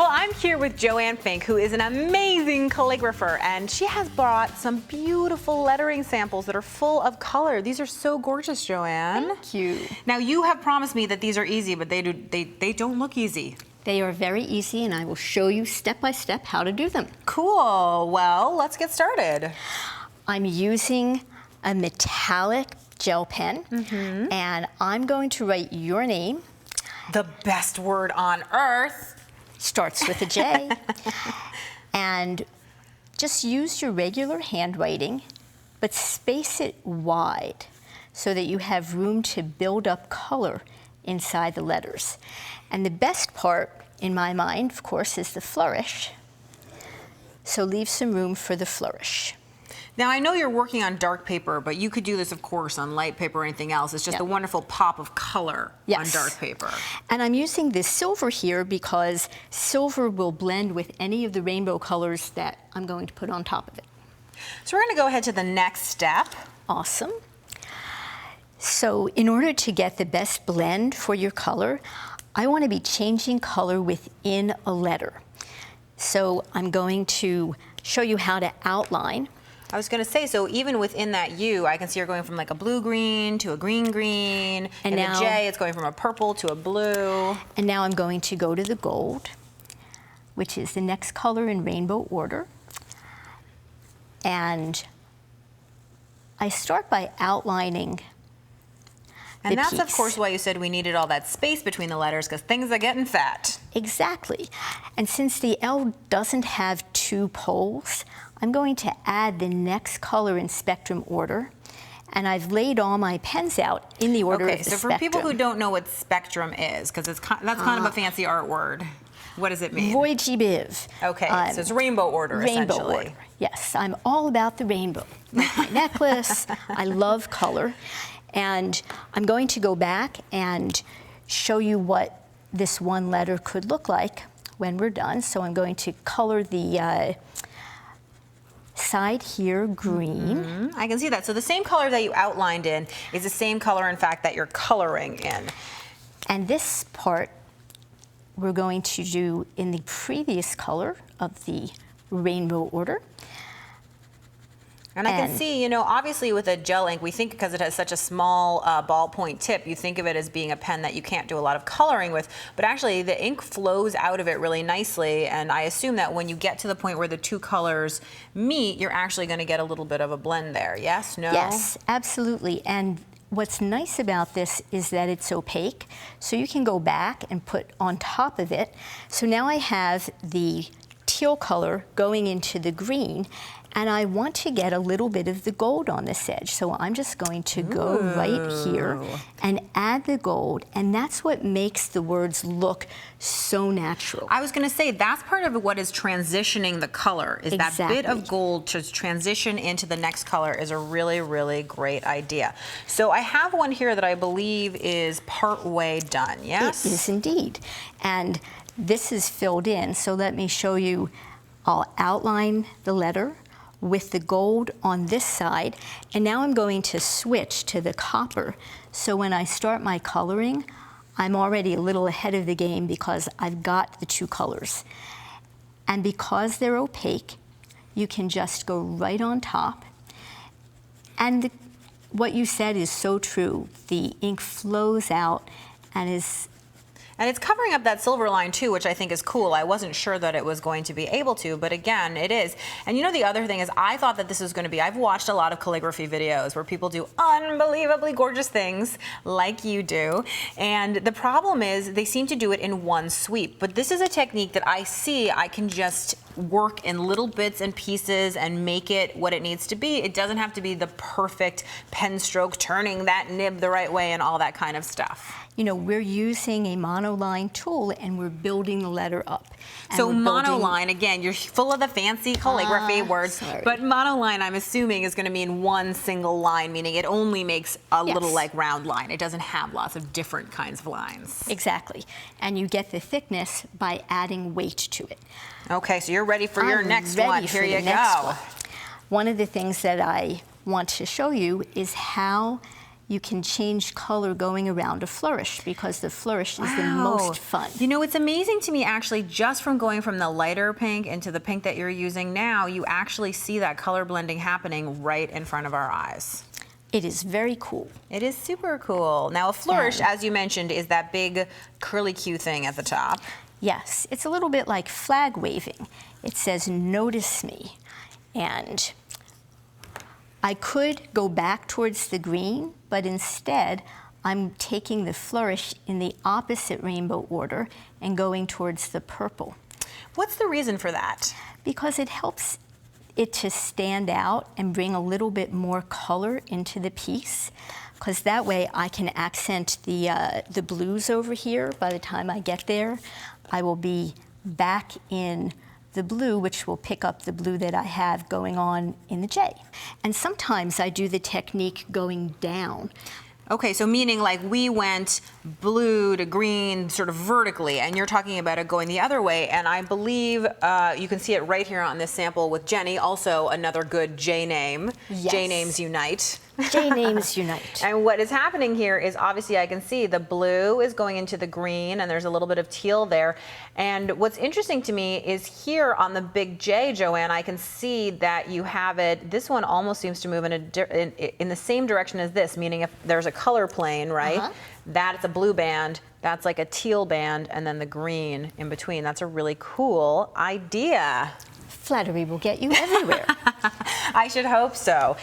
Well, I'm here with Joanne Fink, who is an amazing calligrapher, and she has brought some beautiful lettering samples that are full of color. These are so gorgeous, Joanne. Thank you. Now, you have promised me that these are easy, but they don't look easy. They are very easy, and I will show you step by step how to do them. Cool. Well, let's get started. I'm using a metallic gel pen, and I'm going to write your name. The best word on earth. Starts with a J. And just use your regular handwriting, but space it wide so that you have room to build up color inside the letters. And the best part, in my mind, of course, is the flourish. So leave some room for the flourish. Now, I know you're working on dark paper, but you could do this, of course, on light paper or anything else. It's just a wonderful pop of color on dark paper. And I'm using this silver here because silver will blend with any of the rainbow colors that I'm going to put on top of it. So we're going to go ahead to the next step. Awesome. So in order to get the best blend for your color, I want to be changing color within a letter. So I'm going to show you how to outline. I was going to say, so even within that U, I can see you're going from like a blue-green to a green-green. And now, the J, it's going from a purple to a blue. And now I'm going to go to the gold, which is the next color in rainbow order. And I start by outlining and that's, of course, why you said we needed all that space between the letters, because things are getting fat. Exactly. And since the L doesn't have two poles, I'm going to add the next color in spectrum order. And I've laid all my pens out in the order of the spectrum. Okay, so for people who don't know what spectrum is, because that's kind of a fancy art word, what does it mean? Voici biv. Okay, so it's rainbow order, rainbow essentially. Order. Yes, I'm all about the rainbow. Like my necklace, I love color. And I'm going to go back and show you what this one letter could look like when we're done. So I'm going to color the side here green. I can see that. So the same color that you outlined in is the same color, in fact, that you're coloring in. And this part we're going to do in the previous color of the rainbow order. And I can see, you know, obviously with a gel ink, we think because it has such a small ballpoint tip, you think of it as being a pen that you can't do a lot of coloring with, but actually the ink flows out of it really nicely, and I assume that when you get to the point where the two colors meet, you're actually going to get a little bit of a blend there. Yes? No? Yes, absolutely. And what's nice about this is that it's opaque, so you can go back and put on top of it. So now I have the teal color going into the green, and I want to get a little bit of the gold on this edge. So I'm just going to go right here and add the gold, and that's what makes the words look so natural. I was going to say, that's part of what is transitioning the color, is that bit of gold to transition into the next color is a really, really great idea. So I have one here that I believe is part way done, yes? It is indeed. And this is filled in, so let me show you. I'll outline the letter with the gold on this side, and now I'm going to switch to the copper. So when I start my coloring, I'm already a little ahead of the game because I've got the two colors. And because they're opaque, you can just go right on top. And what you said is so true. The ink flows out and is... And it's covering up that silver line too, which I think is cool. I wasn't sure that it was going to be able to, but again, it is. And you know, the other thing is, I thought that this was going to be, I've watched a lot of calligraphy videos where people do unbelievably gorgeous things like you do. And the problem is they seem to do it in one sweep. But this is a technique that I see I can just work in little bits and pieces and make it what it needs to be. It doesn't have to be the perfect pen stroke, turning that nib the right way and all that kind of stuff. You know, we're using a monoline tool and we're building the letter up. So monoline, again, you're full of the fancy calligraphy words, but monoline, I'm assuming, is going to mean one single line, meaning it only makes a little like round line. It doesn't have lots of different kinds of lines. Exactly. And you get the thickness by adding weight to it. Okay, so you're ready for your next one. Here you go. One of the things that I want to show you is how you can change color going around a flourish, because the flourish is the most fun. You know, it's amazing to me actually, just from going from the lighter pink into the pink that you're using now, you actually see that color blending happening right in front of our eyes. It is very cool. It is super cool. Now a flourish, as you mentioned, is that big curly Q thing at the top. Yes, it's a little bit like flag waving. It says, notice me. And I could go back towards the green, but instead I'm taking the flourish in the opposite rainbow order and going towards the purple. What's the reason for that? Because it helps it to stand out and bring a little bit more color into the piece, because that way I can accent the blues over here. By the time I get there, I will be back in the blue, which will pick up the blue that I have going on in the J. And sometimes I do the technique going down. Okay, so meaning like we went blue to green sort of vertically, and you're talking about it going the other way, and I believe you can see it right here on this sample with Jenny, also another good J name. Yes. J names unite. J names unite. And what is happening here is obviously I can see the blue is going into the green, and there's a little bit of teal there. And what's interesting to me is here on the big J, Joanne, I can see that you have it, this one almost seems to move in the same direction as this, meaning if there's a color plane, right? That's a blue band, that's like a teal band, and then the green in between. That's a really cool idea. Flattery will get you everywhere. I should hope so.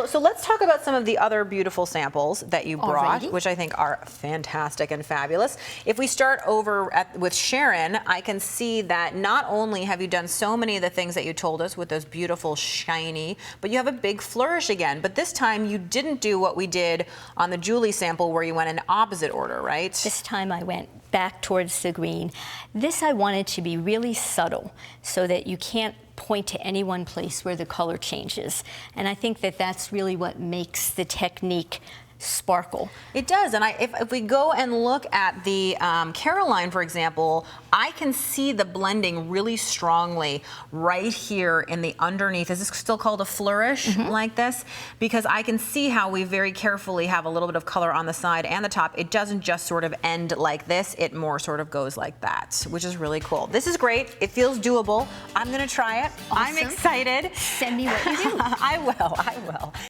So let's talk about some of the other beautiful samples that you brought, which I think are fantastic and fabulous. If we start over with Sharon, I can see that not only have you done so many of the things that you told us with those beautiful shiny, but you have a big flourish again. But this time you didn't do what we did on the Julie sample where you went in opposite order, right? This time I went back towards the green. This I wanted to be really subtle so that you can't point to any one place where the color changes. And I think that that's really what makes the technique sparkle. It does, and if we go and look at the Caroline, for example, I can see the blending really strongly right here in the underneath. Is this still called a flourish like this? Because I can see how we very carefully have a little bit of color on the side and the top. It doesn't just sort of end like this, it more sort of goes like that, which is really cool. This is great, it feels doable. I'm gonna try it. Awesome. I'm excited. Send me what you do. I will.